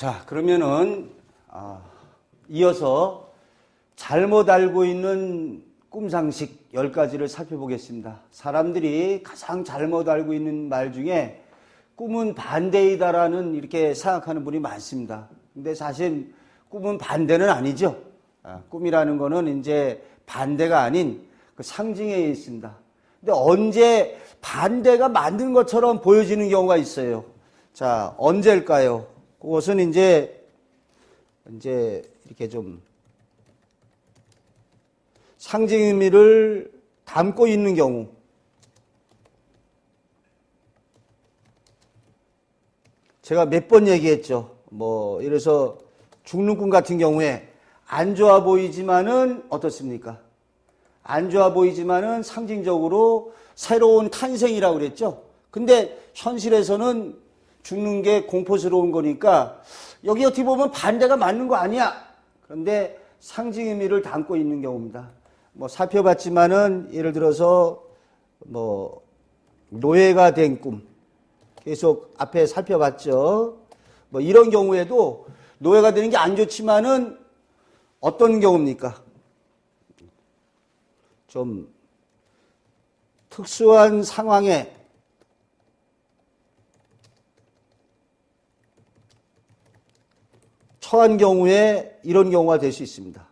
자, 그러면은 이어서 잘못 알고 있는 꿈상식 10가지를 살펴보겠습니다. 사람들이 가장 잘못 알고 있는 말 중에 꿈은 반대이다라는 이렇게 생각하는 분이 많습니다. 근데 사실 꿈은 반대는 아니죠. 꿈이라는 거는 이제 반대가 아닌 그 상징에 있습니다. 근데 언제 반대가 맞는 것처럼 보여지는 경우가 있어요. 자, 언제일까요? 그것은 이제 이렇게 좀 상징 의미를 담고 있는 경우. 제가 몇 번 얘기했죠. 이래서 죽는 꿈 같은 경우에 안 좋아 보이지만은 어떻습니까? 안 좋아 보이지만은 상징적으로 새로운 탄생이라고 그랬죠. 근데 현실에서는 죽는 게 공포스러운 거니까 여기 어떻게 보면 반대가 맞는 거 아니야. 그런데 상징 의미를 담고 있는 경우입니다. 살펴봤지만은 예를 들어서 노예가 된 꿈 계속 앞에 살펴봤죠. 이런 경우에도 노예가 되는 게 안 좋지만은 어떤 경우입니까? 좀 특수한 상황에 처한 경우에 이런 경우가 될 수 있습니다.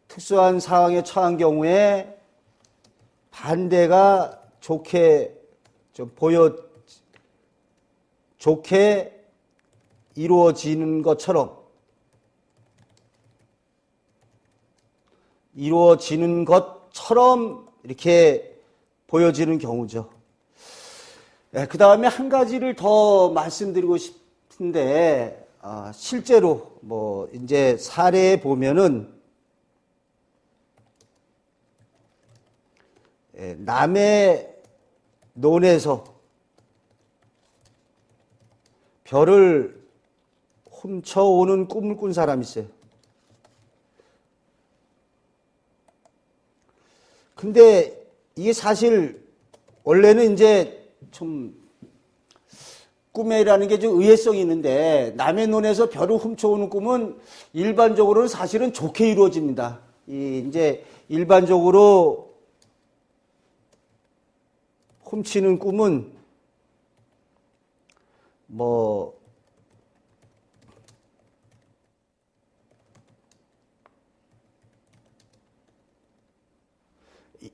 특수한 상황에 처한 경우에 반대가 좋게 이루어지는 것처럼 이렇게 보여지는 경우죠. 그 다음에 한 가지를 더 말씀드리고 싶은데, 실제로 이제 사례에 보면은 남의 논에서 별을 훔쳐오는 꿈을 꾼 사람이 있어요. 근데 이게 사실 원래는 이제 좀 꿈이라는 게 좀 의외성이 있는데 남의 논에서 별을 훔쳐오는 꿈은 일반적으로는 사실은 좋게 이루어집니다. 이제 일반적으로 훔치는 꿈은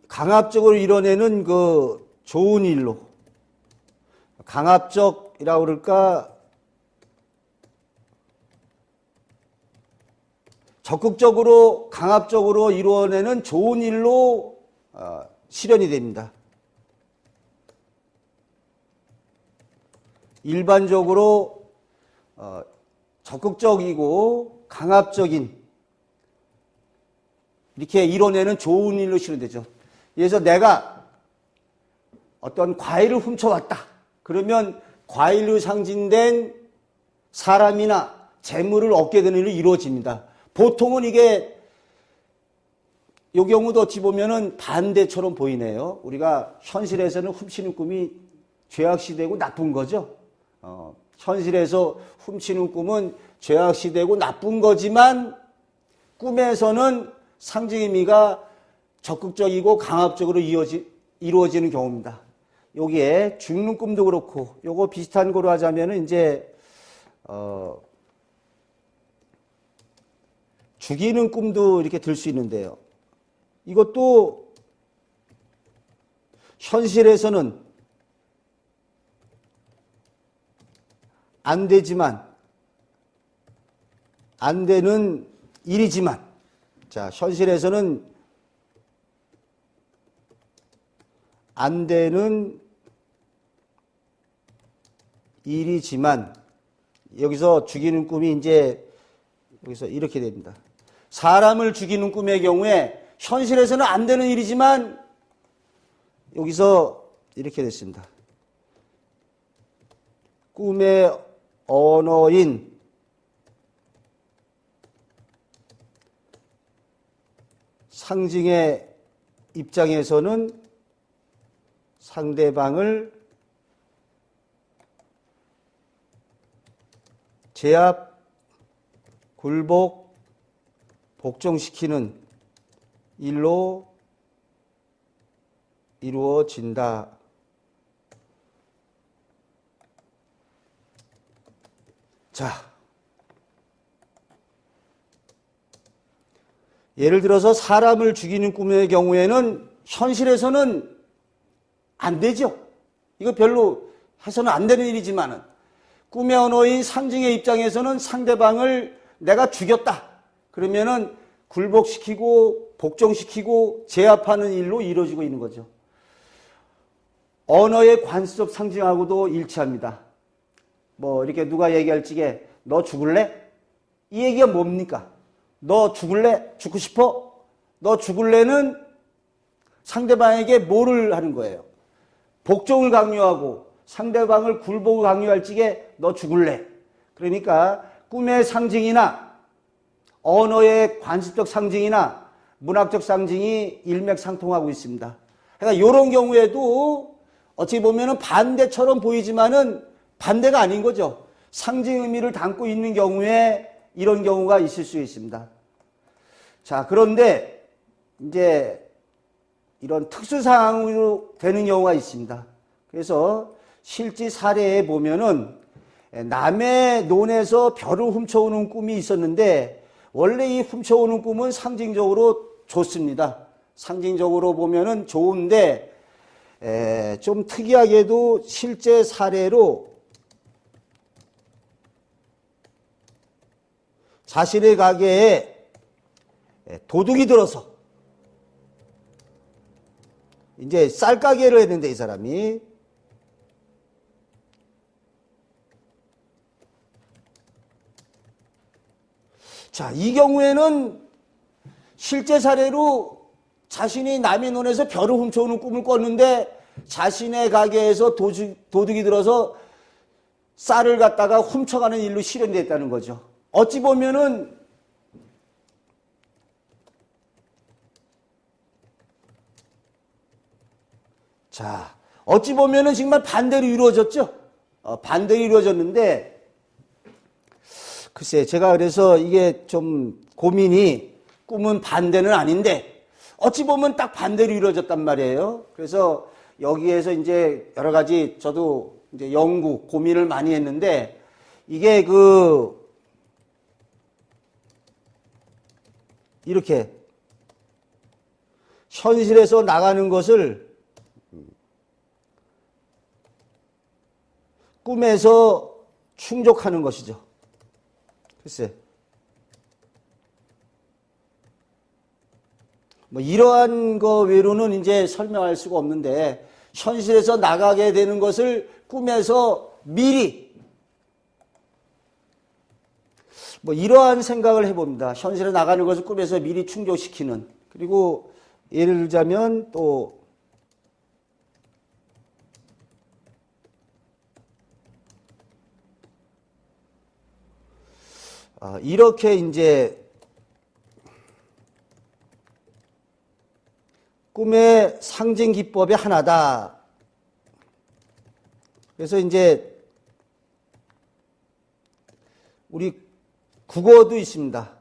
강압적으로 이뤄내는 그 좋은 일로, 강압적이라고 그럴까, 적극적으로 강압적으로 이루어내는 좋은 일로 실현이 됩니다. 일반적으로 적극적이고 강압적인 이렇게 이뤄내는 좋은 일로 실현되죠. 그래서 내가 어떤 과일을 훔쳐왔다. 그러면 과일로 상징된 사람이나 재물을 얻게 되는 일이 이루어집니다. 보통은 이게 이 경우도 어찌 보면은 반대처럼 보이네요. 우리가 현실에서는 훔치는 꿈이 죄악시되고 나쁜 거죠. 현실에서 훔치는 꿈은 죄악시되고 나쁜 거지만 꿈에서는 상징 의미가 적극적이고 강압적으로 이루어지는 경우입니다. 여기에 죽는 꿈도 그렇고 요거 비슷한 거로 하자면은 이제 죽이는 꿈도 이렇게 들 수 있는데요. 이것도 현실에서는 안 되지만, 안 되는 일이지만, 자, 현실에서는 안 되는 일이지만, 여기서 죽이는 꿈이 이제, 여기서 이렇게 됩니다. 사람을 죽이는 꿈의 경우에 현실에서는 안 되는 일이지만, 여기서 이렇게 됐습니다. 꿈의 언어인 상징의 입장에서는 상대방을 제압, 굴복, 복종시키는 일로 이루어진다. 자, 예를 들어서 사람을 죽이는 꿈의 경우에는 현실에서는 안 되죠. 이거 별로 해서는 안 되는 일이지만은 꿈의 언어인 상징의 입장에서는 상대방을 내가 죽였다. 그러면은 굴복시키고 복종시키고 제압하는 일로 이루어지고 있는 거죠. 언어의 관습적 상징하고도 일치합니다. 뭐 이렇게 누가 얘기할 적에 너 죽을래? 이 얘기가 뭡니까? 너 죽을래? 죽고 싶어? 너 죽을래는 상대방에게 뭐를 하는 거예요? 복종을 강요하고 상대방을 굴복을 강요할 적에 너 죽을래? 그러니까 꿈의 상징이나 언어의 관습적 상징이나 문학적 상징이 일맥상통하고 있습니다. 그러니까 이런 경우에도 어찌 보면은 반대처럼 보이지만은 반대가 아닌 거죠. 상징 의미를 담고 있는 경우에 이런 경우가 있을 수 있습니다. 자, 그런데 이제 이런 특수 상황으로 되는 경우가 있습니다. 그래서 실제 사례에 보면은 남의 논에서 벼를 훔쳐오는 꿈이 있었는데 원래 이 훔쳐오는 꿈은 상징적으로 좋습니다. 상징적으로 보면은 좋은데 좀 특이하게도 실제 사례로 자신의 가게에 도둑이 들어서 이제 쌀가게를 했는데 이 사람이 자, 이 경우에는 실제 사례로 자신이 남의 논에서 벼를 훔쳐오는 꿈을 꿨는데 자신의 가게에서 도둑이 들어서 쌀을 갖다가 훔쳐가는 일로 실현됐다는 거죠. 어찌 보면은 자, 어찌 보면은 정말 반대로 이루어졌죠. 반대로 이루어졌는데 글쎄 제가 그래서 이게 좀 고민이 꿈은 반대는 아닌데 어찌 보면 딱 반대로 이루어졌단 말이에요. 그래서 여기에서 이제 여러 가지 저도 이제 연구 고민을 많이 했는데 이게 이렇게 현실에서 나가는 것을 꿈에서 충족하는 것이죠. 글쎄. 뭐 이러한 거 외로는 이제 설명할 수가 없는데 현실에서 나가게 되는 것을 꿈에서 미리 뭐 이러한 생각을 해봅니다. 현실에 나가는 것을 꿈에서 미리 충족시키는. 그리고 예를 들자면 또 이렇게 이제 꿈의 상징 기법의 하나다. 그래서 이제 우리 국어도 있습니다.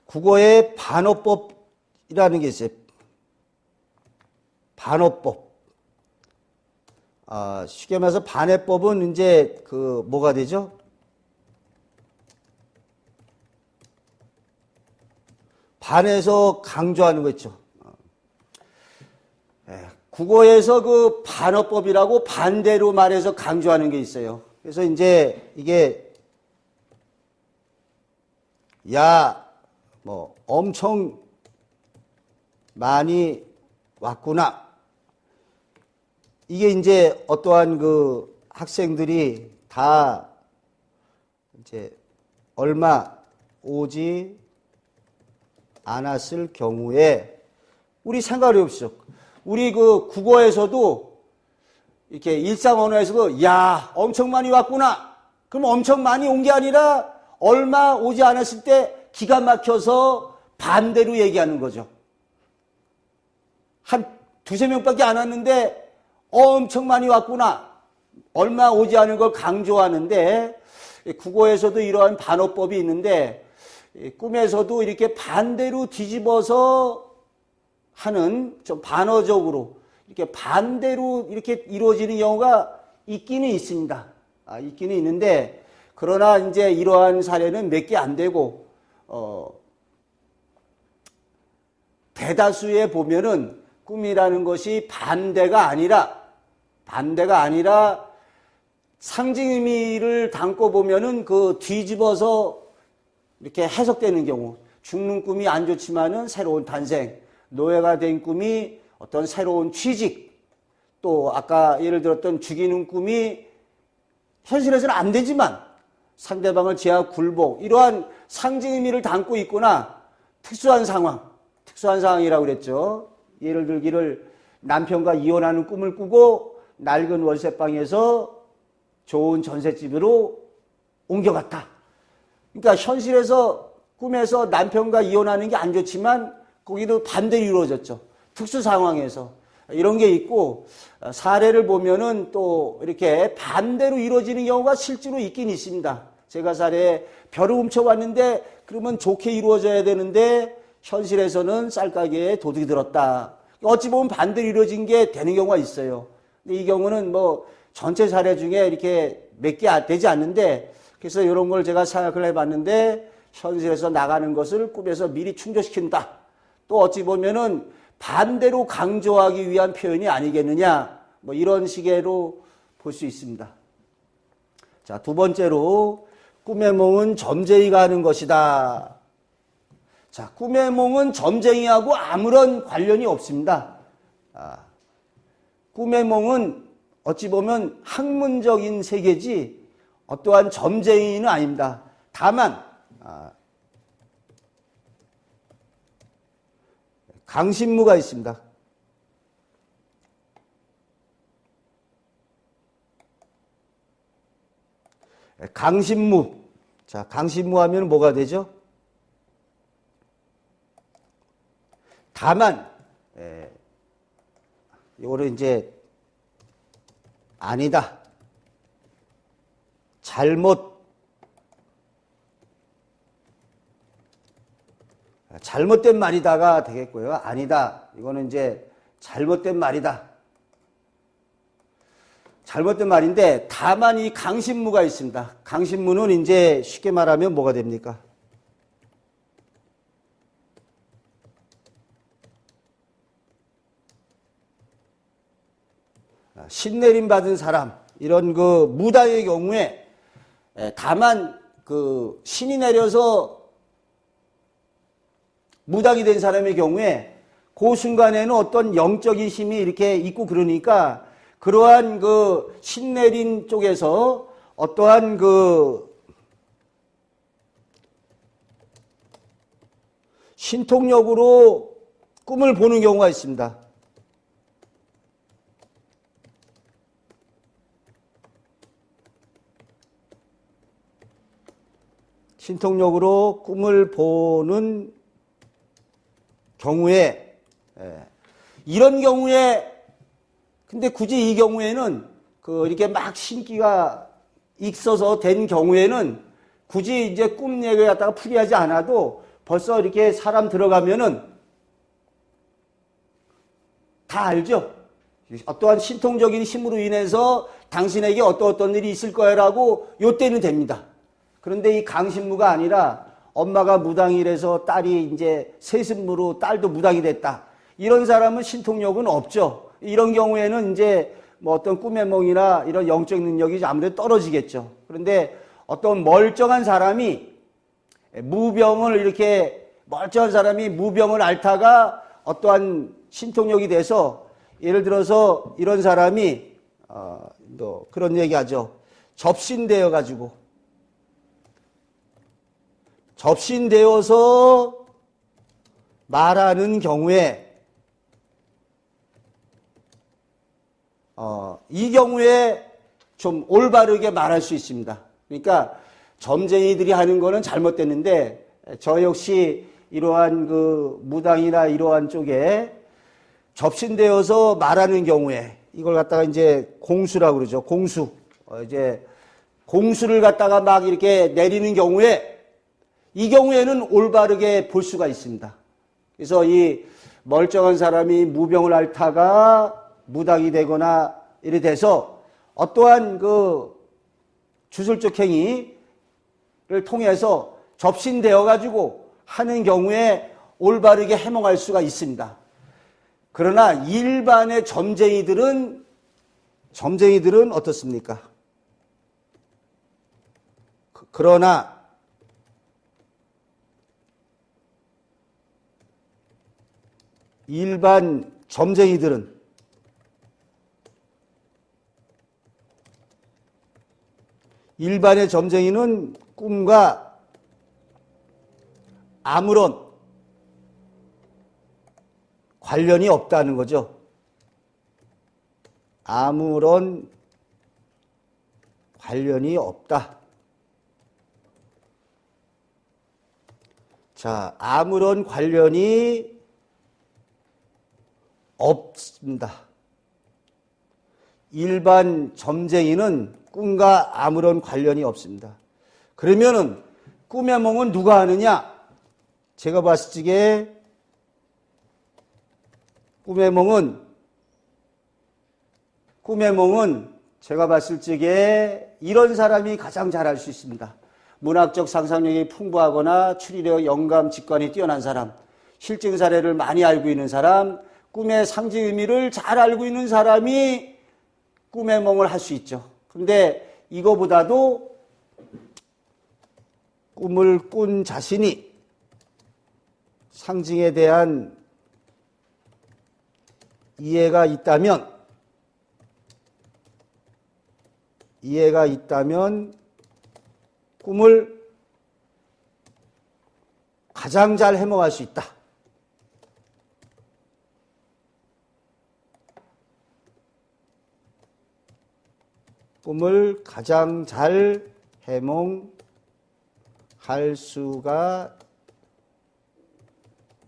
국어에 반어법이라는 게 있어요. 반어법. 쉽게 말해서 반해법은 이제 뭐가 되죠? 반해서 강조하는 거 있죠. 국어에서 그 반어법이라고 반대로 말해서 강조하는 게 있어요. 그래서 이제 이게 뭐 엄청 많이 왔구나. 이게 이제 어떠한 학생들이 다 이제 얼마 오지 않았을 경우에 우리 생각을 해봅시오. 우리 국어에서도 이렇게 일상 언어에서도 엄청 많이 왔구나. 그럼 엄청 많이 온 게 아니라 얼마 오지 않았을 때 기가 막혀서 반대로 얘기하는 거죠. 한 두세 명밖에 안 왔는데 엄청 많이 왔구나. 얼마 오지 않은 걸 강조하는데 국어에서도 이러한 반어법이 있는데 꿈에서도 이렇게 반대로 뒤집어서 하는 좀 반어적으로 이렇게 반대로 이렇게 이루어지는 경우가 있기는 있습니다. 있기는 있는데 그러나 이제 이러한 사례는 몇 개 안 되고 대다수에 보면은 꿈이라는 것이 반대가 아니라 상징 의미를 담고 보면은 그 뒤집어서 이렇게 해석되는 경우, 죽는 꿈이 안 좋지만은 새로운 탄생, 노예가 된 꿈이 어떤 새로운 취직, 또 아까 예를 들었던 죽이는 꿈이 현실에서는 안 되지만 상대방을 제압, 굴복, 이러한 상징 의미를 담고 있거나 특수한 상황이라고 그랬죠. 예를 들기를 남편과 이혼하는 꿈을 꾸고 낡은 월세방에서 좋은 전셋집으로 옮겨갔다. 그러니까 현실에서 꿈에서 남편과 이혼하는 게 안 좋지만 거기도 반대로 이루어졌죠. 특수 상황에서. 이런 게 있고 사례를 보면은 또 이렇게 반대로 이루어지는 경우가 실제로 있긴 있습니다. 제가 사례에 벼를 훔쳐왔는데 그러면 좋게 이루어져야 되는데 현실에서는 쌀가게에 도둑이 들었다. 어찌 보면 반대로 이루어진 게 되는 경우가 있어요. 근데 이 경우는 뭐 전체 사례 중에 이렇게 몇 개 되지 않는데 그래서 이런 걸 제가 생각을 해봤는데 현실에서 나가는 것을 꿈에서 미리 충족시킨다. 또 어찌 보면은 반대로 강조하기 위한 표현이 아니겠느냐. 뭐 이런 식으로 볼 수 있습니다. 자, 두 번째로 꿈의 몽은 점쟁이가 하는 것이다. 자, 꿈의 몽은 점쟁이하고 아무런 관련이 없습니다. 꿈의 몽은 어찌 보면 학문적인 세계지 어떠한 점쟁이는 아닙니다. 다만 강신무가 있습니다. 강신무. 자, 강신무 하면 뭐가 되죠? 다만 이거는 이제 아니다, 잘못된 말이다가 되겠고요. 아니다, 이거는 이제 잘못된 말이다. 잘못된 말인데 다만 이 강신무가 있습니다. 강신무는 이제 쉽게 말하면 뭐가 됩니까? 신내림 받은 사람, 이런 그 무당의 경우에 다만 그 신이 내려서 무당이 된 사람의 경우에 그 순간에는 어떤 영적인 힘이 이렇게 있고 그러니까 그러한 그 신내린 쪽에서 어떠한 그 신통력으로 꿈을 보는 경우가 있습니다. 신통력으로 꿈을 보는 경우에, 이런 경우에, 근데 굳이 이 경우에는 이렇게 막 신기가 있어서 된 경우에는 굳이 이제 꿈 얘기를 갖다가 풀이하지 않아도 벌써 이렇게 사람 들어가면은 다 알죠? 어떠한 신통적인 힘으로 인해서 당신에게 어떤 일이 있을 거야라고 요때는 됩니다. 그런데 이 강신무가 아니라 엄마가 무당이라서 딸이 이제 세습무로 딸도 무당이 됐다. 이런 사람은 신통력은 없죠. 이런 경우에는 이제 뭐 어떤 꿈의 몽이나 이런 영적 능력이 아무래도 떨어지겠죠. 그런데 어떤 멀쩡한 사람이 멀쩡한 사람이 무병을 앓다가 어떠한 신통력이 돼서 예를 들어서 이런 사람이 그런 얘기하죠. 접신되어서 말하는 경우에 이 경우에 좀 올바르게 말할 수 있습니다. 그러니까 점쟁이들이 하는 거는 잘못됐는데 저 역시 이러한 그 무당이나 이러한 쪽에 접신되어서 말하는 경우에 이걸 갖다가 이제 공수라고 그러죠. 공수. 이제 공수를 갖다가 막 이렇게 내리는 경우에 이 경우에는 올바르게 볼 수가 있습니다. 그래서 이 멀쩡한 사람이 무병을 앓다가 무당이 되거나 이래 돼서 어떠한 그 주술적 행위를 통해서 접신되어 가지고 하는 경우에 올바르게 해몽할 수가 있습니다. 그러나 일반의 점쟁이들은 어떻습니까? 그러나 일반 점쟁이들은 일반의 점쟁이는 꿈과 아무런 관련이 없다는 거죠. 아무런 관련이 없다. 자, 아무런 관련이 없습니다. 일반 점쟁이는 꿈과 아무런 관련이 없습니다. 그러면은 꿈의 몽은 누가 하느냐? 제가 봤을 적에 꿈의 몽은 제가 봤을 적에 이런 사람이 가장 잘 할 수 있습니다. 문학적 상상력이 풍부하거나 추리력, 영감, 직관이 뛰어난 사람, 실증 사례를 많이 알고 있는 사람, 꿈의 상징 의미를 잘 알고 있는 사람이 꿈의 몽을 할 수 있죠. 그런데 이거보다도 꿈을 꾼 자신이 상징에 대한 이해가 있다면 꿈을 가장 잘 해몽할 수 있다. 꿈을 가장 잘 해몽할 수가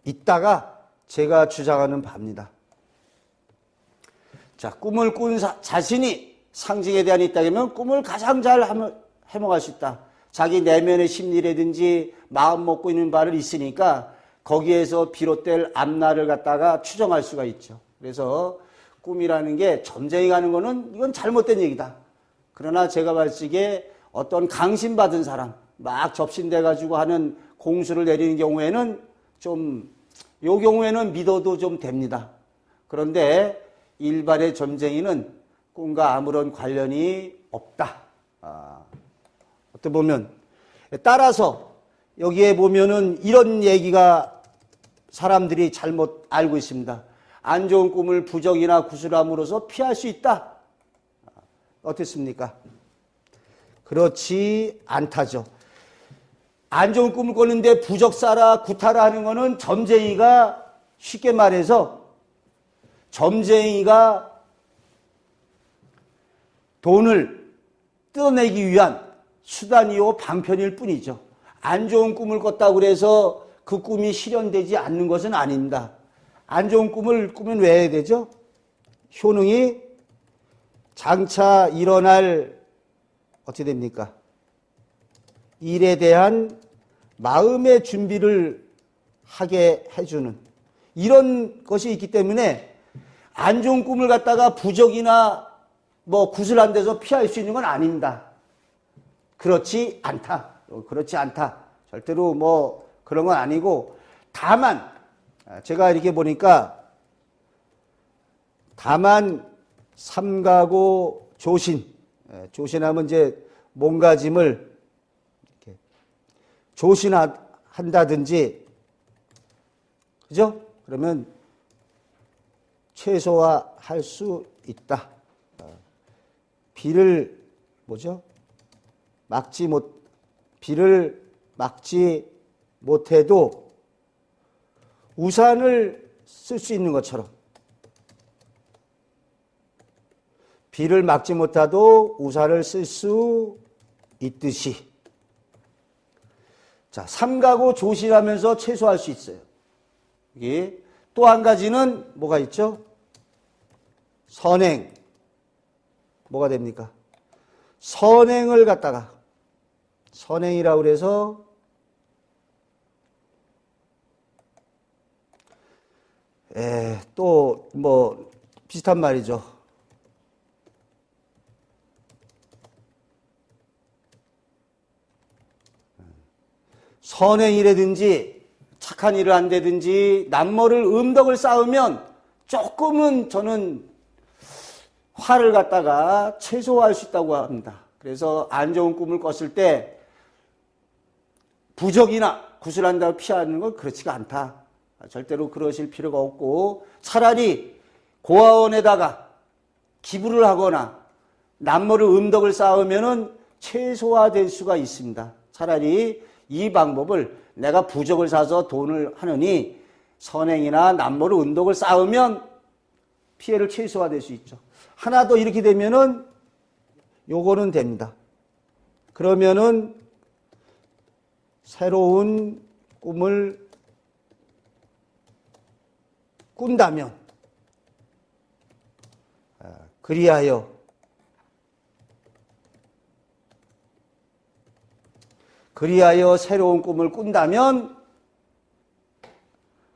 있다가 제가 주장하는 바입니다. 자, 꿈을 꾼 자신이 상징에 대한 있다면 꿈을 가장 잘 해몽할 수 있다. 자기 내면의 심리라든지 마음 먹고 있는 바를 있으니까 거기에서 비롯될 앞날을 갖다가 추정할 수가 있죠. 그래서 꿈이라는 게 점쟁이가 하는 거는 이건 잘못된 얘기다. 그러나 제가 봤을 때 어떤 강신받은 사람, 막 접신돼가지고 하는 공수를 내리는 경우에는 요 경우에는 믿어도 좀 됩니다. 그런데 일반의 점쟁이는 꿈과 아무런 관련이 없다. 어떻게 보면 따라서 여기에 보면은 이런 얘기가 사람들이 잘못 알고 있습니다. 안 좋은 꿈을 부적이나 구슬함으로써 피할 수 있다. 어떻습니까? 그렇지 않다죠. 안 좋은 꿈을 꿨는데 부적사라 구타라 하는 거는 점쟁이가 쉽게 말해서 점쟁이가 돈을 뜯어내기 위한 수단이요 방편일 뿐이죠. 안 좋은 꿈을 꿨다고 해서 그 꿈이 실현되지 않는 것은 아닙니다. 안 좋은 꿈을 꾸면 왜 해야 되죠? 효능이 장차 일어날 어떻게 됩니까? 일에 대한 마음의 준비를 하게 해주는 이런 것이 있기 때문에 안 좋은 꿈을 갖다가 부적이나 구슬한 데서 피할 수 있는 건 아닙니다. 그렇지 않다. 절대로 그런 건 아니고, 다만 제가 이렇게 보니까 삼가고 조신하면 이제 몸가짐을 이렇게 조신한다든지, 그죠? 그러면 최소화할 수 있다. 비를 막지 못해도 우산을 쓸 수 있는 것처럼, 비를 막지 못해도 우산을 쓸 수 있듯이, 자, 삼가고 조심하면서 최소화할 수 있어요. 또 한 가지는 뭐가 있죠? 선행, 뭐가 됩니까? 선행을 갖다가 선행이라고 그래서 또 뭐 비슷한 말이죠. 선행이라든지 착한 일을 한다든지 남모를 음덕을 쌓으면 조금은 저는 화를 갖다가 최소화할 수 있다고 합니다. 그래서 안 좋은 꿈을 꿨을 때 부적이나 구슬한다고 피하는 건 그렇지가 않다. 절대로 그러실 필요가 없고 차라리 고아원에다가 기부를 하거나 남모를 음덕을 쌓으면은 최소화될 수가 있습니다. 차라리 이 방법을 내가 부적을 사서 돈을 하느니 선행이나 남모를 음덕을 쌓으면 피해를 최소화될 수 있죠. 하나 더 이렇게 되면은 요거는 됩니다. 그러면은 새로운 꿈을 꾼다면 그리하여 새로운 꿈을 꾼다면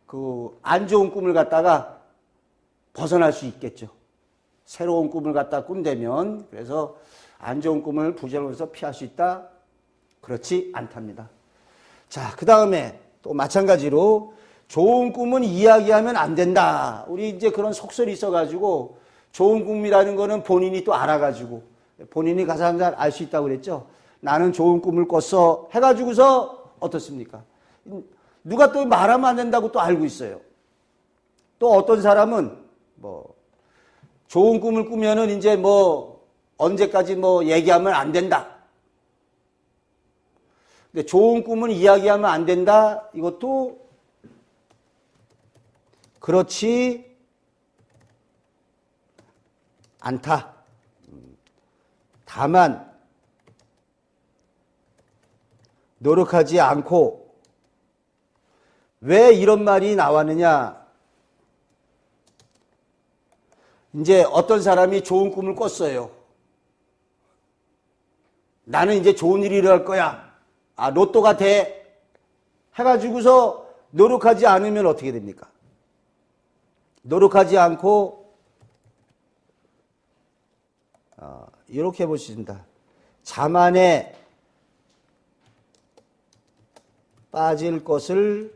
그 안 좋은 꿈을 갖다가 벗어날 수 있겠죠. 새로운 꿈을 갖다 꾼다면 그래서 안 좋은 꿈을 부적으로서 피할 수 있다? 그렇지 않답니다. 자, 그 다음에 또 마찬가지로 좋은 꿈은 이야기하면 안 된다. 우리 이제 그런 속설이 있어가지고 좋은 꿈이라는 거는 본인이 또 알아가지고 본인이 가장 잘 알 수 있다고 그랬죠. 나는 좋은 꿈을 꿨어 해가지고서 어떻습니까? 누가 또 말하면 안 된다고 또 알고 있어요. 또 어떤 사람은 뭐 좋은 꿈을 꾸면은 이제 뭐 언제까지 뭐 얘기하면 안 된다. 근데 좋은 꿈은 이야기하면 안 된다. 이것도 그렇지 않다. 다만 노력하지 않고 왜 이런 말이 나왔느냐? 이제 어떤 사람이 좋은 꿈을 꿨어요. 나는 이제 좋은 일이 일어날 거야. 로또가 돼. 해가지고서 노력하지 않으면 어떻게 됩니까? 노력하지 않고 이렇게 보십니다. 자만에 빠질 것을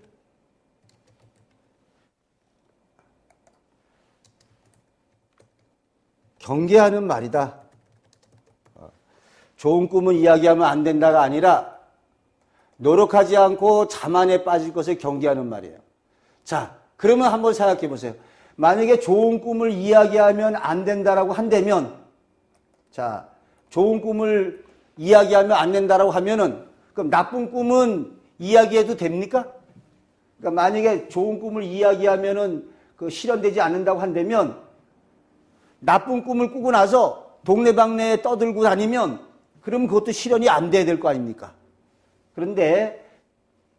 경계하는 말이다. 좋은 꿈은 이야기하면 안 된다가 아니라 노력하지 않고 자만에 빠질 것을 경계하는 말이에요. 자, 그러면 한번 생각해 보세요. 만약에 좋은 꿈을 이야기하면 안 된다라고 한다면, 자, 좋은 꿈을 이야기하면 안 된다라고 하면은, 그럼 나쁜 꿈은 이야기해도 됩니까? 그러니까 만약에 좋은 꿈을 이야기하면은 그 실현되지 않는다고 한다면, 나쁜 꿈을 꾸고 나서 동네방네에 떠들고 다니면, 그럼 그것도 실현이 안 돼야 될 거 아닙니까? 그런데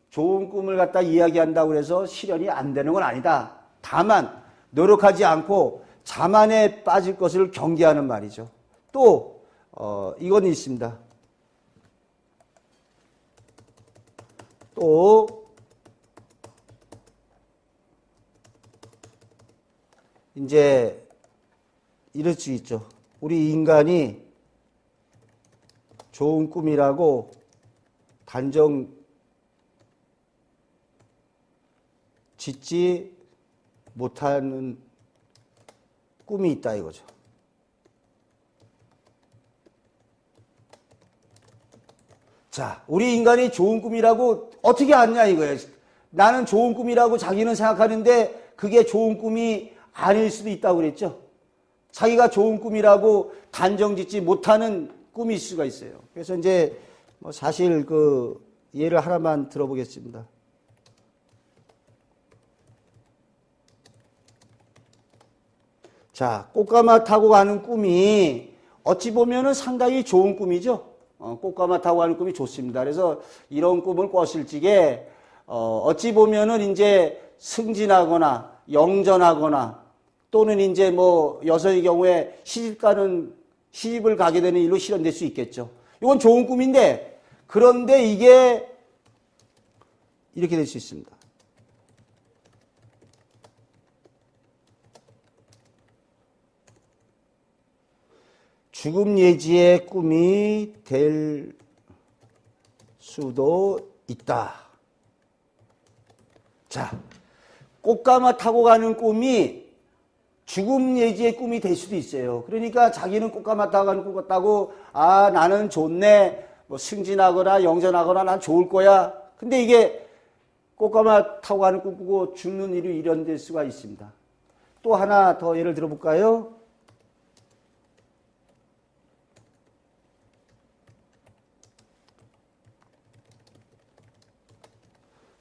좋은 꿈을 갖다 이야기한다고 해서 실현이 안 되는 건 아니다. 다만 노력하지 않고 자만에 빠질 것을 경계하는 말이죠. 또 이건 있습니다. 또 이제 이럴 수 있죠. 우리 인간이 좋은 꿈이라고 단정 짓지 못하는 꿈이 있다 이거죠. 자, 우리 인간이 좋은 꿈이라고 어떻게 아냐 이거예요. 나는 좋은 꿈이라고 자기는 생각하는데 그게 좋은 꿈이 아닐 수도 있다고 그랬죠. 자기가 좋은 꿈이라고 단정 짓지 못하는 꿈이 있을 수가 있어요. 그래서 이제 사실 그 예를 하나만 들어보겠습니다. 자, 꽃가마 타고 가는 꿈이 어찌 보면은 상당히 좋은 꿈이죠. 꽃가마 타고 가는 꿈이 좋습니다. 그래서 이런 꿈을 꿨을 적에 어찌 보면은 이제 승진하거나 영전하거나 또는 이제 뭐 여성의 경우에 시집 가는 시집을 가게 되는 일로 실현될 수 있겠죠. 이건 좋은 꿈인데, 그런데 이게 이렇게 될 수 있습니다. 죽음 예지의 꿈이 될 수도 있다. 자, 꽃가마 타고 가는 꿈이 죽음 예지의 꿈이 될 수도 있어요. 그러니까 자기는 꽃가마 타고 가는 꿈 같다고, 아, 나는 좋네, 뭐 승진하거나 영전하거나 난 좋을 거야. 근데 이게 꽃가마 타고 가는 꿈 꾸고 죽는 일이 일어날 수가 있습니다. 또 하나 더 예를 들어볼까요?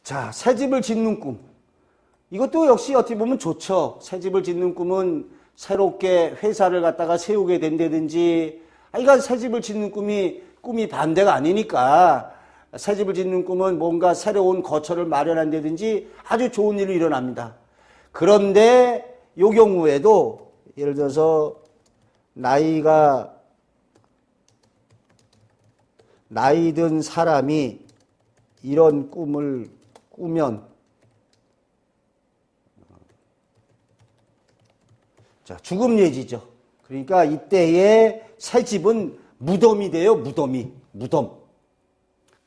자, 새 집을 짓는 꿈. 이것도 역시 어떻게 보면 좋죠. 새 집을 짓는 꿈은 새롭게 회사를 갖다가 세우게 된다든지, 그러니까 새 집을 짓는 꿈이 반대가 아니니까, 새 집을 짓는 꿈은 뭔가 새로운 거처를 마련한다든지 아주 좋은 일이 일어납니다. 그런데 이 경우에도 예를 들어서 나이 든 사람이 이런 꿈을 꾸면, 자, 죽음 예지죠. 그러니까 이때의 새 집은 무덤이 돼요. 무덤.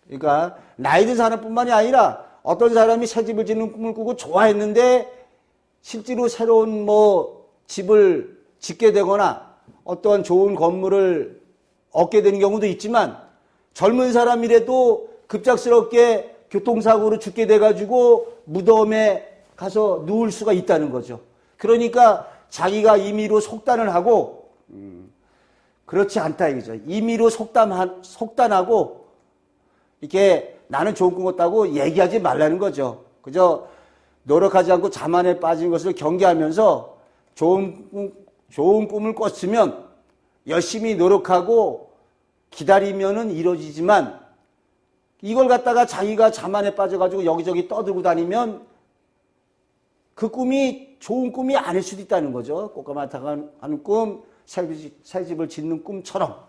그러니까 나이 든 사람뿐만이 아니라 어떤 사람이 새 집을 짓는 꿈을 꾸고 좋아했는데 실제로 새로운 집을 짓게 되거나 어떠한 좋은 건물을 얻게 되는 경우도 있지만, 젊은 사람이라도 급작스럽게 교통사고로 죽게 돼가지고 무덤에 가서 누울 수가 있다는 거죠. 그러니까 자기가 임의로 속단을 하고, 그렇지 않다 이거죠. 임의로 속단하고 이렇게 나는 좋은 꿈 꿨다고 얘기하지 말라는 거죠. 그저 노력하지 않고 자만에 빠진 것을 경계하면서 좋은 꿈을 꿨으면 열심히 노력하고 기다리면은 이루어지지만, 이걸 갖다가 자기가 자만에 빠져가지고 여기저기 떠들고 다니면 그 꿈이 좋은 꿈이 아닐 수도 있다는 거죠. 꽃가마 타고 가는 꿈, 새 집을 짓는 꿈처럼.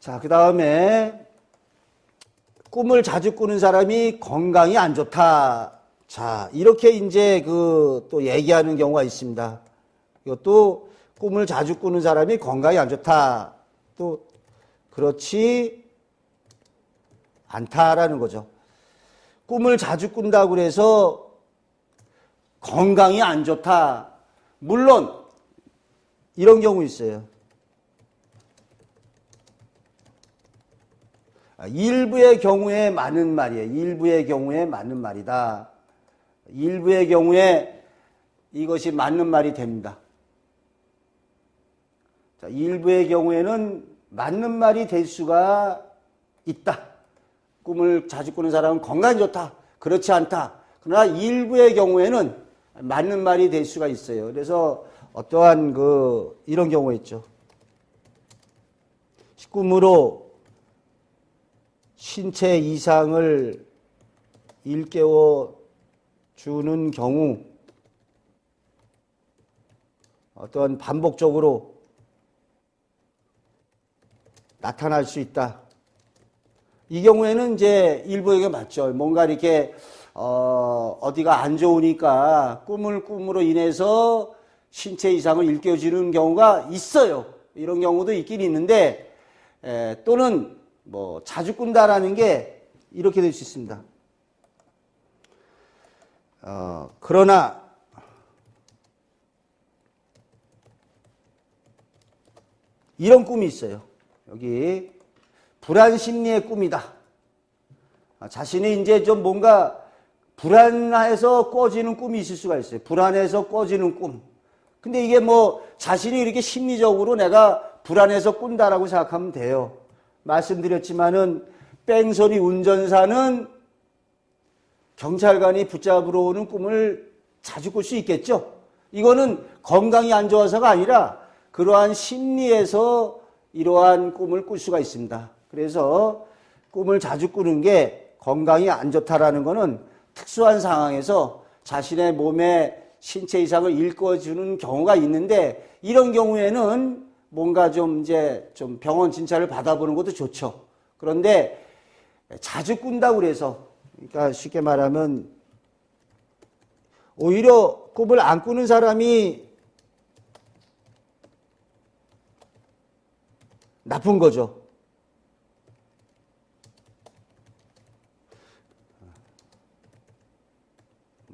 자, 그 다음에 꿈을 자주 꾸는 사람이 건강이 안 좋다. 자, 이렇게 이제 또 얘기하는 경우가 있습니다. 이것도 꿈을 자주 꾸는 사람이 건강이 안 좋다. 또 그렇지 않다라는 거죠. 꿈을 자주 꾼다고 그래서 건강이 안 좋다. 물론 이런 경우 있어요. 일부의 경우에 맞는 말이에요. 일부의 경우에 맞는 말이다. 일부의 경우에 이것이 맞는 말이 됩니다. 자, 일부의 경우에는 맞는 말이 될 수가 있다. 꿈을 자주 꾸는 사람은 건강이 좋다. 그렇지 않다. 그러나 일부의 경우에는 맞는 말이 될 수가 있어요. 그래서 어떠한 이런 경우가 있죠. 꿈으로 신체 이상을 일깨워 주는 경우, 어떠한 반복적으로 나타날 수 있다. 이 경우에는 이제 일부에게 맞죠. 뭔가 이렇게 어디가 안 좋으니까 꿈으로 인해서 신체 이상을 일깨워주는 경우가 있어요. 이런 경우도 있긴 있는데, 또는 자주 꾼다라는 게 이렇게 될 수 있습니다. 그러나 이런 꿈이 있어요. 여기 불안 심리의 꿈이다. 자신이 이제 좀 뭔가 불안해서 꿔지는 꿈이 있을 수가 있어요. 불안해서 꿔지는 꿈. 근데 이게 자신이 이렇게 심리적으로 내가 불안해서 꾼다라고 생각하면 돼요. 말씀드렸지만은 뺑소니 운전사는 경찰관이 붙잡으러 오는 꿈을 자주 꿀 수 있겠죠. 이거는 건강이 안 좋아서가 아니라 그러한 심리에서 이러한 꿈을 꿀 수가 있습니다. 그래서 꿈을 자주 꾸는 게 건강이 안 좋다라는 거는 특수한 상황에서 자신의 몸의 신체 이상을 일궈주는 경우가 있는데, 이런 경우에는 뭔가 좀 이제 좀 병원 진찰을 받아보는 것도 좋죠. 그런데 자주 꾼다고 그래서, 그러니까 쉽게 말하면 오히려 꿈을 안 꾸는 사람이 나쁜 거죠.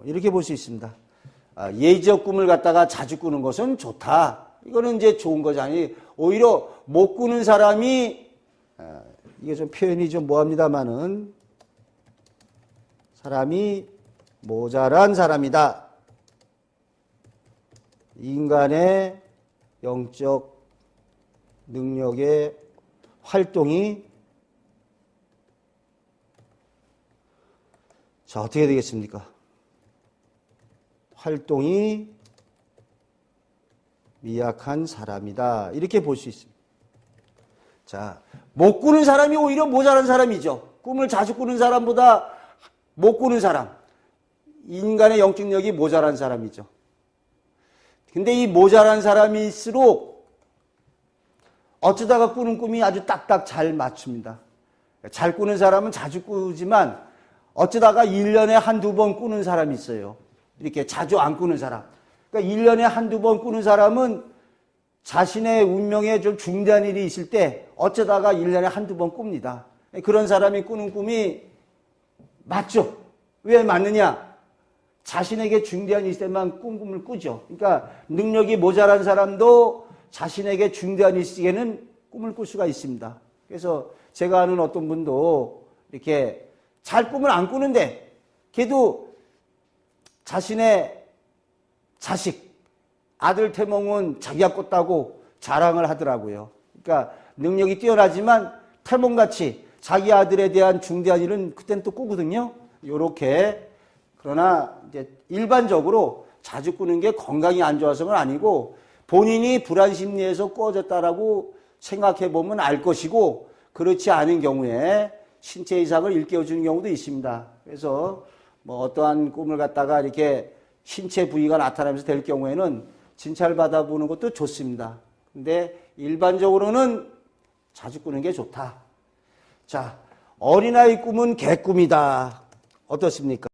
이렇게 볼 수 있습니다. 예지적 꿈을 갖다가 자주 꾸는 것은 좋다. 이거는 이제 좋은 거지 아니. 오히려 못 꾸는 사람이, 이게 좀 표현이 좀 뭐합니다만은, 사람이 모자란 사람이다. 인간의 영적 능력의 활동이, 자, 어떻게 되겠습니까? 활동이 미약한 사람이다. 이렇게 볼 수 있습니다. 자, 못 꾸는 사람이 오히려 모자란 사람이죠. 꿈을 자주 꾸는 사람보다 못 꾸는 사람. 인간의 영적력이 모자란 사람이죠. 근데 이 모자란 사람일수록 어쩌다가 꾸는 꿈이 아주 딱딱 잘 맞춥니다. 잘 꾸는 사람은 자주 꾸지만 어쩌다가 1년에 한두 번 꾸는 사람이 있어요. 이렇게 자주 안 꾸는 사람. 그러니까 1년에 한두 번 꾸는 사람은 자신의 운명에 좀 중대한 일이 있을 때 어쩌다가 1년에 한두 번 꿉니다. 그런 사람이 꾸는 꿈이 맞죠. 왜 맞느냐? 자신에게 중대한 일일 때만 꿈을 꾸죠. 그러니까 능력이 모자란 사람도 자신에게 중대한 일시에는 꿈을 꿀 수가 있습니다. 그래서 제가 아는 어떤 분도 이렇게 잘 꿈을 안 꾸는데 걔도 자신의 자식, 아들 태몽은 자기가 꿨다고 자랑을 하더라고요. 그러니까 능력이 뛰어나지만 태몽같이 자기 아들에 대한 중대한 일은 그때는 또 꾸거든요. 요렇게. 그러나 이제 일반적으로 자주 꾸는 게 건강이 안 좋아서는 아니고 본인이 불안 심리에서 꾸어졌다라고 생각해 보면 알 것이고, 그렇지 않은 경우에 신체 이상을 일깨워주는 경우도 있습니다. 그래서 뭐 어떠한 꿈을 갖다가 이렇게 신체 부위가 나타나면서 될 경우에는 진찰 받아보는 것도 좋습니다. 근데 일반적으로는 자주 꾸는 게 좋다. 자, 어린아이 꿈은 개꿈이다. 어떻습니까?